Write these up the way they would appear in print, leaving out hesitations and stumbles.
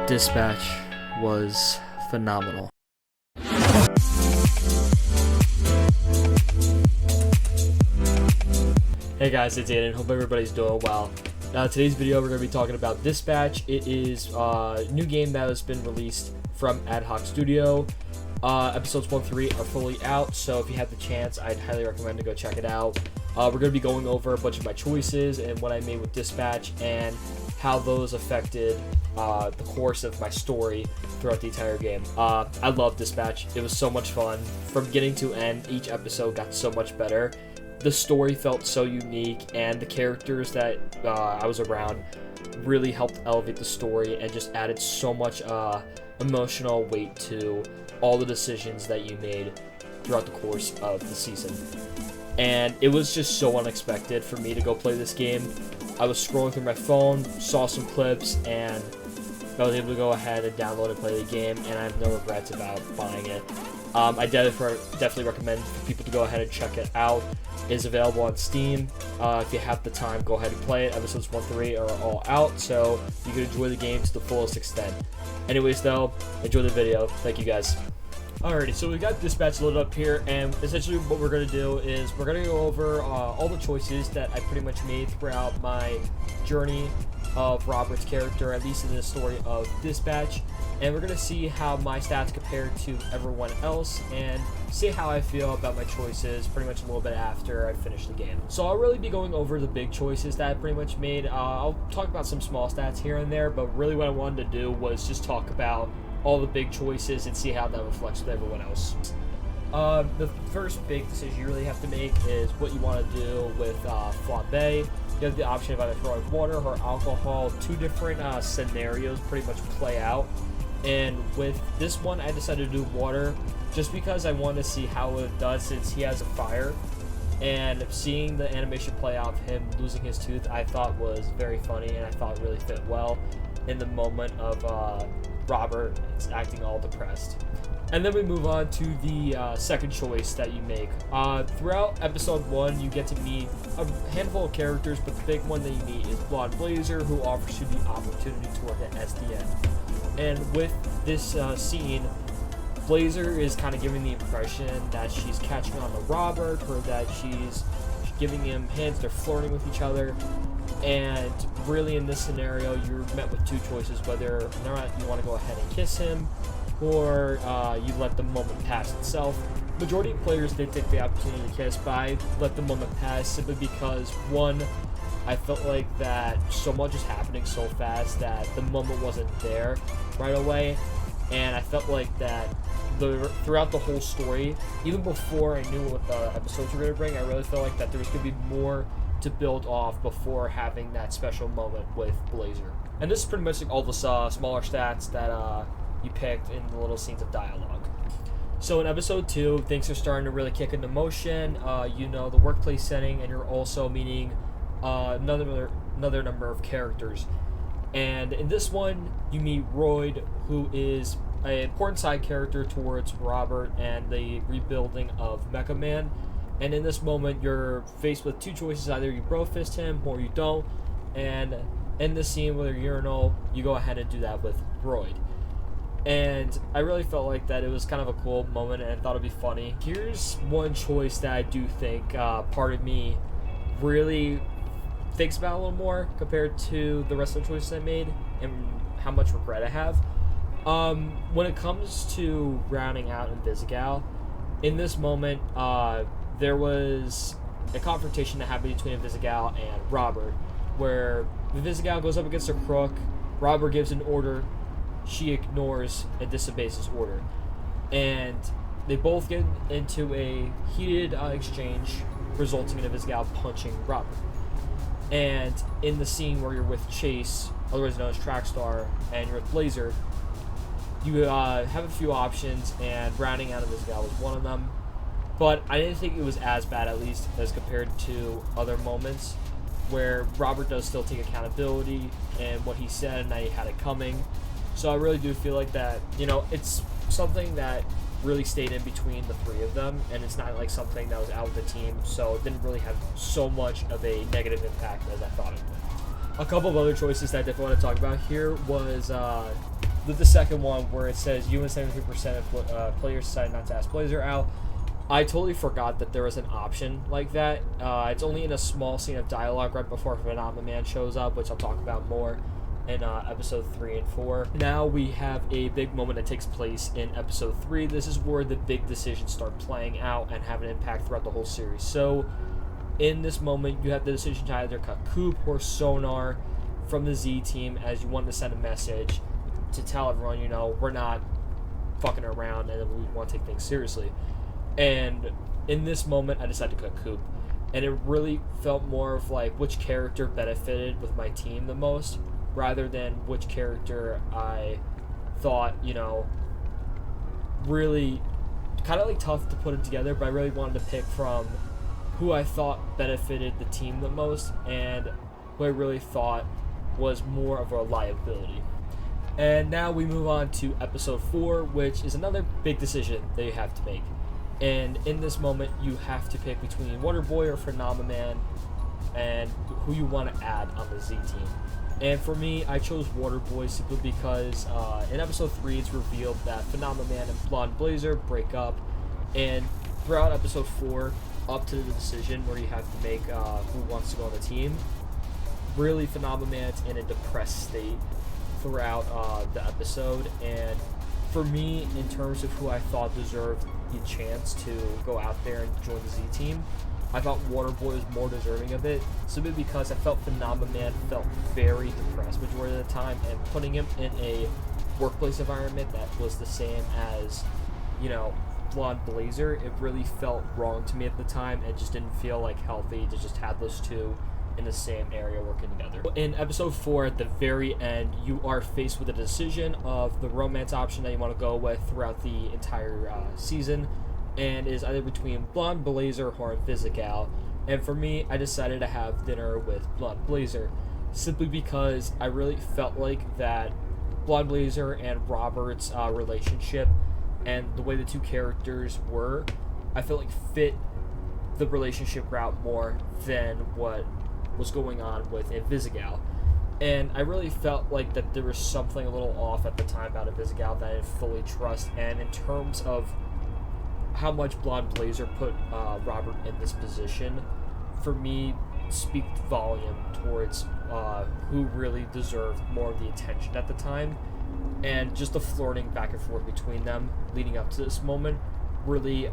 Dispatch was phenomenal. Hey guys, it's Aiden. Hope everybody's doing well. Today's video we're going to be talking about Dispatch. It is a new game that has been released from ADHOC Studio. Episodes 1 through 8 are fully out, so if you have the chance, I'd highly recommend to go check it out. We're going to be going over a bunch of my choices and what I made with Dispatch and how those affected the course of my story throughout the entire game. I love Dispatch. It was so much fun. From beginning to end, each episode got so much better. The story felt so unique, and the characters that I was around really helped elevate the story and just added so much emotional weight to all the decisions that you made throughout the course of the season. And it was just so unexpected for me to go play this game. I was scrolling through my phone, saw some clips, and I was able to go ahead and download and play the game, and I have no regrets about buying it. I definitely recommend for people to go ahead and check it out. It is available on Steam. If you have the time, go ahead and play it. Episodes 1 through 8 are all out, so you can enjoy the game to the fullest extent. Anyways, though, enjoy the video. Thank you, guys. Alrighty, so we got Dispatch loaded up here, and essentially what we're going to do is we're going to go over all the choices that I pretty much made throughout my journey of Robert's character, at least in the story of Dispatch, and we're going to see how my stats compare to everyone else and see how I feel about my choices pretty much a little bit after I finish the game. So I'll really be going over the big choices that I pretty much made. I'll talk about some small stats here and there, but really what I wanted to do was just talk about all the big choices and see how that reflects with everyone else. The first big decision you really have to make is what you want to do with flambe. You have the option of either throwing water or alcohol. Two different scenarios pretty much play out. And with this one, I decided to do water just because I wanted to see how it does since he has a fire. And seeing the animation play out of him losing his tooth, I thought was very funny, and I thought it really fit well in the moment of Robert acting all depressed. And then we move on to the second choice that you make. Throughout episode 1, you get to meet a handful of characters, but the big one that you meet is Blonde Blazer, who offers you the opportunity to work at SDN. And with this scene, Blazer is kind of giving the impression that she's catching on to Robert, or that she's giving him hints, they're flirting with each other. And really in this scenario, you're met with two choices, whether or not you want to go ahead and kiss him, or you let the moment pass itself. Majority of players did take the opportunity to kiss, but I let the moment pass simply because, one, I felt like that so much is happening so fast that the moment wasn't there right away, and I felt like that throughout the whole story, even before I knew what the episodes were going to bring, I really felt like that there was going to be more to build off before having that special moment with Blazer. And this is pretty much like all the smaller stats that you picked in the little scenes of dialogue. So in episode 2, things are starting to really kick into motion. You know, the workplace setting, and you're also meeting another number of characters. And in this one, you meet Royd, who is an important side character towards Robert and the rebuilding of Mecha Man. And in this moment, you're faced with two choices. Either you bro fist him or you don't. And in this scene with a urinal, you go ahead and do that with Royd. And I really felt like that it was kind of a cool moment, and I thought it'd be funny. Here's one choice that I do think part of me really thinks about a little more compared to the rest of the choices I made and how much regret I have. When it comes to rounding out Invisigal, in this moment, there was a confrontation that happened between Invisigal and Robert, where Invisigal goes up against a crook, Robert gives an order, she ignores and disobeys his order. And they both get into a heated exchange, resulting in Invisigal punching Robert. And in the scene where you're with Chase, otherwise known as Trackstar, and you're with Blazer, you have a few options, and rounding out Invisigal was one of them. But I didn't think it was as bad, at least, as compared to other moments where Robert does still take accountability and what he said, and that he had it coming. So I really do feel like that, you know, it's something that really stayed in between the three of them, and it's not like something that was out of the team, so it didn't really have so much of a negative impact as I thought it would. A couple of other choices that I definitely want to talk about here was with the second one where it says you and 73% of players decided not to ask Blazer out, I totally forgot that there was an option like that. It's only in a small scene of dialogue right before Phenomenon shows up, which I'll talk about more in episode 3 and 4. Now we have a big moment that takes place in episode 3. This is where the big decisions start playing out and have an impact throughout the whole series. So in this moment, you have the decision to either cut Coop or Sonar from the Z team, as you want to send a message to tell everyone, you know, we're not fucking around and we want to take things seriously. And in this moment, I decided to cut Coop. And it really felt more of like which character benefited with my team the most, rather than which character I thought, you know, really kind of like tough to put it together, but I really wanted to pick from who I thought benefited the team the most and who I really thought was more of a liability. And now we move on to episode 4, which is another big decision that you have to make. And in this moment, you have to pick between Waterboy or Phenomenon and who you want to add on the Z team. And for me, I chose Waterboy simply because in episode 3, it's revealed that Phenomenon and Blonde Blazer break up. And throughout episode 4, up to the decision where you have to make who wants to go on the team, really Phenomenon's in a depressed state throughout the episode. And for me, in terms of who I thought deserved the chance to go out there and join the Z team, I thought Waterboy was more deserving of it, simply because I felt Phenomenon felt very depressed majority of the time, and putting him in a workplace environment that was the same as, you know, Blonde Blazer, it really felt wrong to me at the time. It just didn't feel like healthy to just have those two in the same area working together. In episode 4, at the very end, you are faced with a decision of the romance option that you want to go with throughout the entire season, and is either between Blonde Blazer or Visigal. And for me, I decided to have dinner with Blonde Blazer, simply because I really felt like that Blonde Blazer and Robert's relationship and the way the two characters were, I felt like fit the relationship route more than what was going on with Invisigal. And I really felt like that there was something a little off at the time about Invisigal that I didn't fully trust. And in terms of how much Blonde Blazer put Robert in this position, for me, speaks volume towards who really deserved more of the attention at the time. And just the flirting back and forth between them leading up to this moment really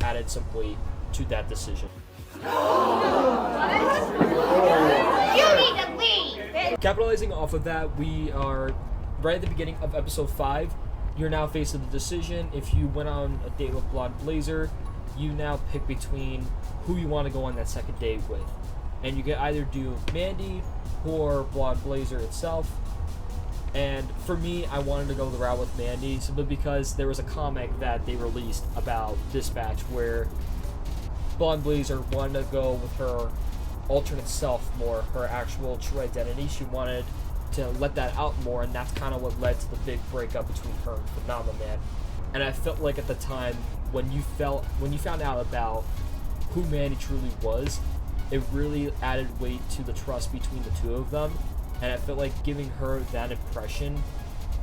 added some weight to that decision. You need to leave! Capitalizing off of that, we are right at the beginning of episode 5. You're now faced with the decision. If you went on a date with Blonde Blazer, you now pick between who you want to go on that second date with. And you can either do Mandy or Blonde Blazer itself. And for me, I wanted to go the route with Mandy simply because there was a comic that they released about Dispatch where Blonde Blazer wanted to go with her alternate self more, her actual true identity. She wanted to let that out more, and that's kind of what led to the big breakup between her and Phenomenon. And I felt like at the time, when you found out about who Mandy truly was, it really added weight to the trust between the two of them. And I felt like giving her that impression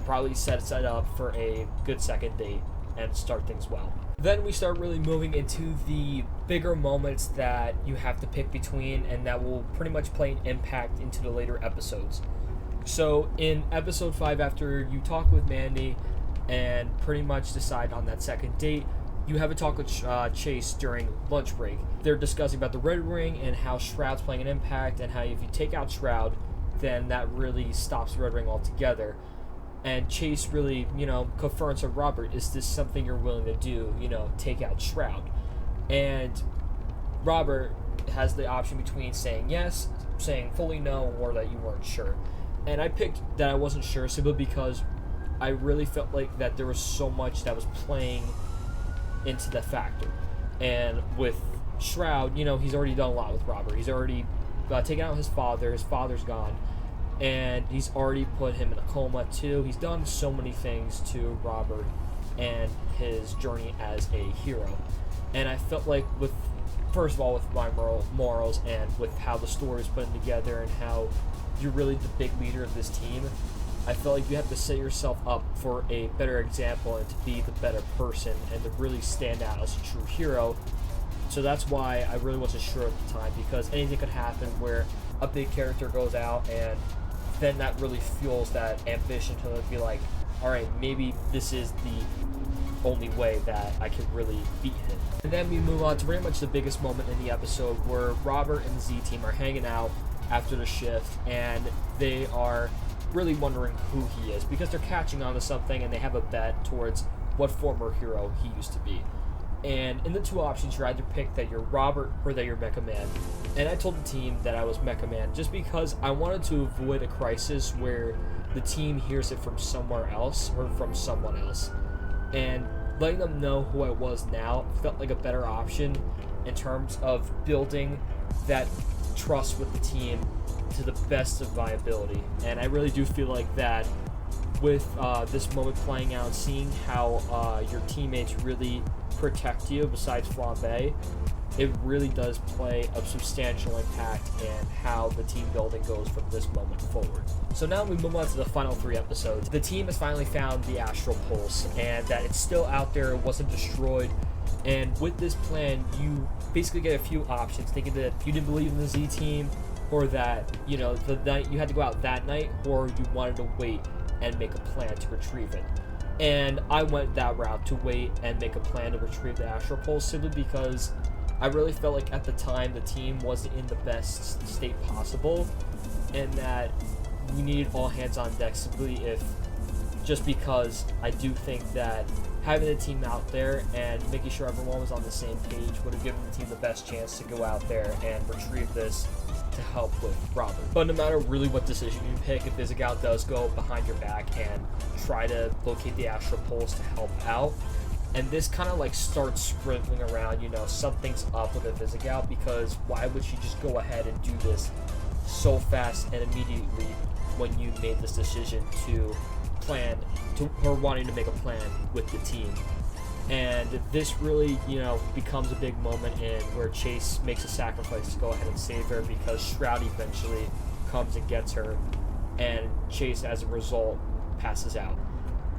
probably sets it up for a good second date and start things well. Then we start really moving into the bigger moments that you have to pick between, and that will pretty much play an impact into the later episodes. So in episode 5, after you talk with Mandy and pretty much decide on that second date, you have a talk with Chase during lunch break. They're discussing about the Red Ring and how Shroud's playing an impact, and how if you take out Shroud, then that really stops the Red Ring altogether. And Chase really, confronts with Robert, is this something you're willing to do, take out Shroud? And Robert has the option between saying yes, saying fully no, or that you weren't sure. And I picked that I wasn't sure simply because I really felt like that there was so much that was playing into the factor. And with Shroud, he's already done a lot with Robert. He's already taken out his father. His father's gone. And he's already put him in a coma too. He's done so many things to Robert and his journey as a hero. And I felt like first of all, with my morals and with how the story is put together and how you're really the big leader of this team, I felt like you have to set yourself up for a better example and to be the better person and to really stand out as a true hero. So that's why I really wasn't sure at the time, because anything could happen where a big character goes out, and then that really fuels that ambition to be like, all right, maybe this is the only way that I can really beat him. And then we move on to pretty much the biggest moment in the episode, where Robert and the Z-Team are hanging out after the shift, and they are really wondering who he is, because they're catching on to something, and they have a bet towards what former hero he used to be. And in the two options, you're either pick that you're Robert or that you're Mecha Man. And I told the team that I was Mecha Man just because I wanted to avoid a crisis where the team hears it from somewhere else or from someone else. And letting them know who I was now felt like a better option in terms of building that trust with the team to the best of my ability. And I really do feel like that with this moment playing out, seeing how your teammates really protect you besides Flambe, it really does play a substantial impact in how the team building goes from this moment forward. So now we move on to the final 3 episodes. The team has finally found the Astral Pulse, and that it's still out there, it wasn't destroyed. And with this plan, you basically get a few options, thinking that you didn't believe in the Z team, or that, you know, the night you had to go out that night, or you wanted to wait and make a plan to retrieve it. And I went that route, to wait and make a plan to retrieve the Astral Pulse, simply because I really felt like at the time the team wasn't in the best state possible, and that we needed all hands on deck, simply just because I do think that having the team out there and making sure everyone was on the same page would have given the team the best chance to go out there and retrieve this to help with Robert. But no matter really what decision you pick, if Visigal does go behind your back and try to locate the Astral Pulse to help out, and this kind of like starts sprinkling around, you know, something's up with a Visigal, because why would she just go ahead and do this so fast and immediately when you made this decision to plan to her wanting to make a plan with the team? And this really, you know, becomes a big moment in where Chase makes a sacrifice to go ahead and save her, because Shroud eventually comes and gets her, and Chase, as a result, passes out.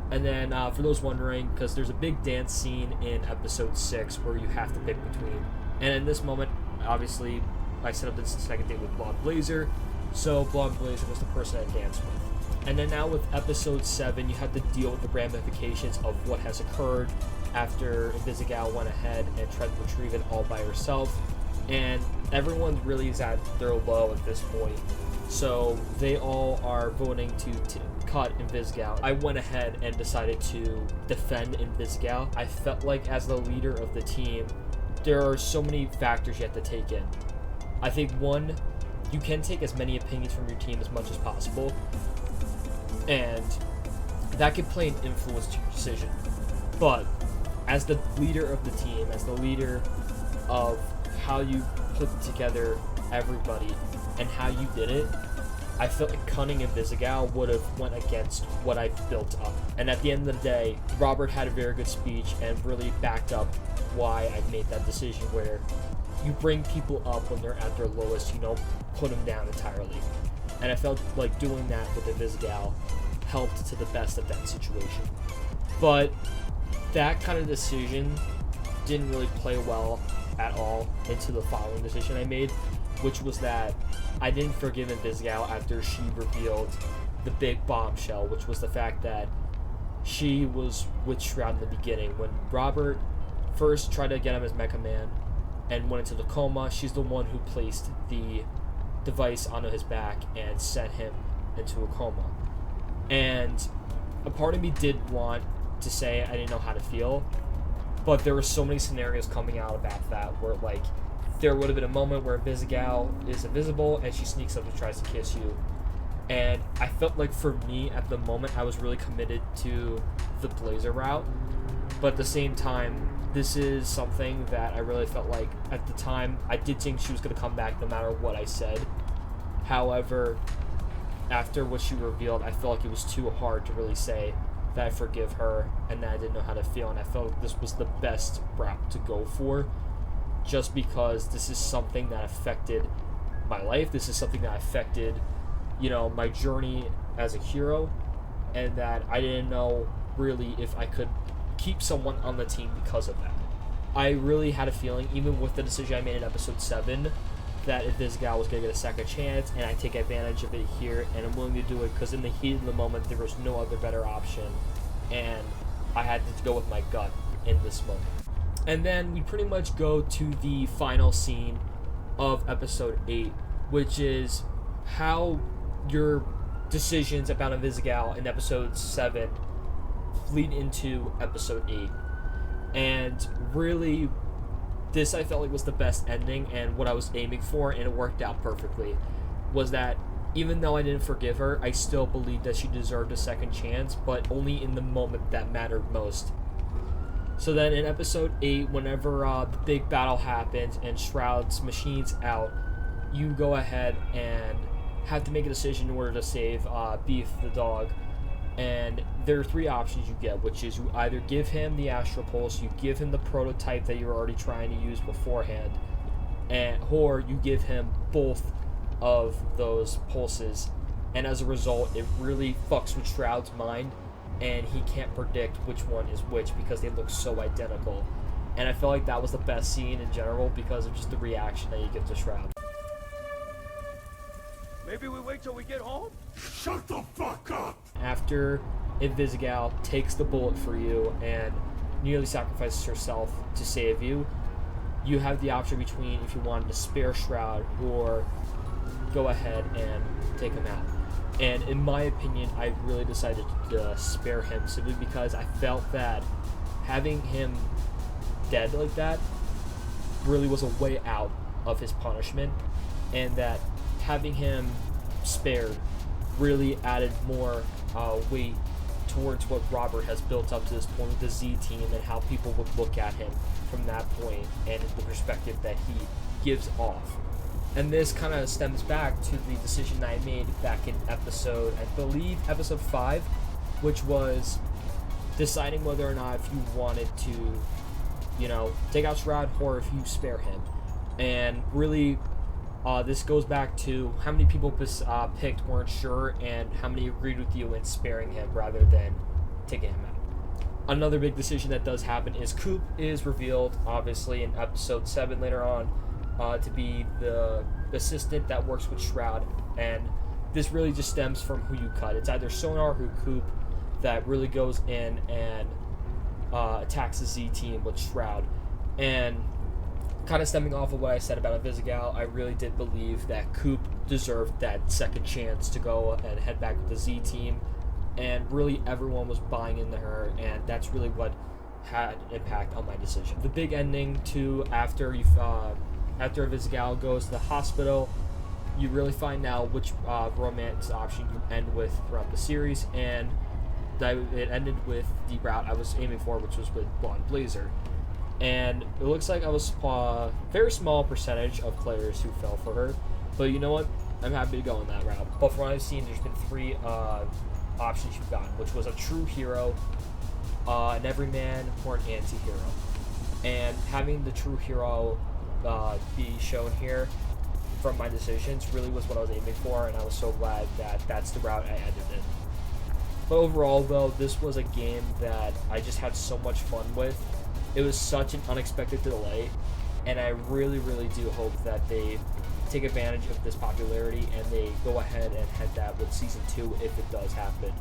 And then, for those wondering, because there's a big dance scene in episode 6 where you have to pick between. And in this moment, obviously, I set up this second date with Blonde Blazer, so Blonde Blazer was the person I danced with. And then now with episode 7, you have to deal with the ramifications of what has occurred after Invisigal went ahead and tried to retrieve it all by herself. And everyone really is at their low at this point. So they all are voting to cut Invisigal. I went ahead and decided to defend Invisigal. I felt like as the leader of the team, there are so many factors you have to take in. I think one, you can take as many opinions from your team as much as possible, and that could play an influence to your decision. But as the leader of the team, as the leader of how you put together everybody and how you did it, I felt like cutting Invisigal would have went against what I built up. And at the end of the day, Robert had a very good speech and really backed up why I made that decision, where you bring people up when they're at their lowest, you don't put them down entirely. And I felt like doing that with Invisigal helped to the best of that situation. But that kind of decision didn't really play well at all into the following decision I made, which was that I didn't forgive Invisigal after she revealed the big bombshell, which was the fact that she was with Shroud in the beginning. When Robert first tried to get him as Mecha Man and went into the coma, she's the one who placed the device onto his back and sent him into a coma. And a part of me did want to say I didn't know how to feel, but there were so many scenarios coming out about that where, like, there would have been a moment where Invisigal is invisible and she sneaks up and tries to kiss you. And I felt like for me at the moment, I was really committed to the Blazer route. But at the same time, this is something that I really felt like at the time, I did think she was going to come back no matter what I said. However, after what she revealed, I felt like it was too hard to really say that I forgive her and that I didn't know how to feel. And I felt like this was the best route to go for, just because this is something that affected my life. This is something that affected, you know, my journey as a hero. and that I didn't know really if I could keep someone on the team because of that. I really had a feeling, even with the decision I made in episode 7, that if this guy was going to get a second chance, and I take advantage of it here, and I'm willing to do it because in the heat of the moment there was no other better option, and I had to go with my gut in this moment. And then we pretty much go to the final scene of episode 8, which is how your decisions about Invisigal in episode 7 lead into episode 8. And really, this I felt like was the best ending and what I was aiming for, and it worked out perfectly. Was that even though I didn't forgive her, I still believed that she deserved a second chance, but only in the moment that mattered most. So then in episode 8, whenever the big battle happens and Shroud's machine's out, you go ahead and have to make a decision in order to save Beef the dog. And there are 3 options you get, which is you either give him the Astral Pulse, you give him the prototype that you're already trying to use beforehand, or you give him both of those pulses. And as a result, it really fucks with Shroud's mind, and he can't predict which one is which because they look so identical. And I felt like that was the best scene in general because of just the reaction that you give to Shroud. Maybe we wait till we get home? Shut the fuck up! After Invisigal takes the bullet for you and nearly sacrifices herself to save you, you have the option between if you wanted to spare Shroud or go ahead and take him out. And in my opinion, I really decided to spare him simply because I felt that having him dead like that really was a way out of his punishment, and that having him spared really added more weight towards what Robert has built up to this point with the Z team and how people would look at him from that point and the perspective that he gives off. And this kind of stems back to the decision I made back in episode, I believe, episode 5, which was deciding whether or not if you wanted to, take out Shroud or if you spare him. And really, this goes back to how many people picked weren't sure and how many agreed with you in sparing him rather than taking him out. Another big decision that does happen is Coop is revealed, obviously, in episode 7 later on, to be the assistant that works with Shroud, and this really just stems from who you cut. It's either Sonar or Coop that really goes in and attacks the Z team with Shroud. And kind of stemming off of what I said about Invisigal, I really did believe that Coop deserved that second chance to go and head back with the Z team, and really everyone was buying into her, and that's really what had an impact on my decision. The big ending too, after Invisigal goes to the hospital, you really find out which romance option you end with throughout the series, and it ended with the route I was aiming for, which was with Blonde Blazer. And it looks like I was a very small percentage of players who fell for her, but you know what? I'm happy to go in that route. But from what I've seen, there's been 3 options you've gotten, which was a true hero, an everyman, or an anti-hero. And having the true hero be shown here from my decisions really was what I was aiming for, and I was so glad that that's the route I ended in. But overall, though, this was a game that I just had so much fun with. It was such an unexpected delay, and I really, really do hope that they take advantage of this popularity and they go ahead and head that with Season 2 if it does happen.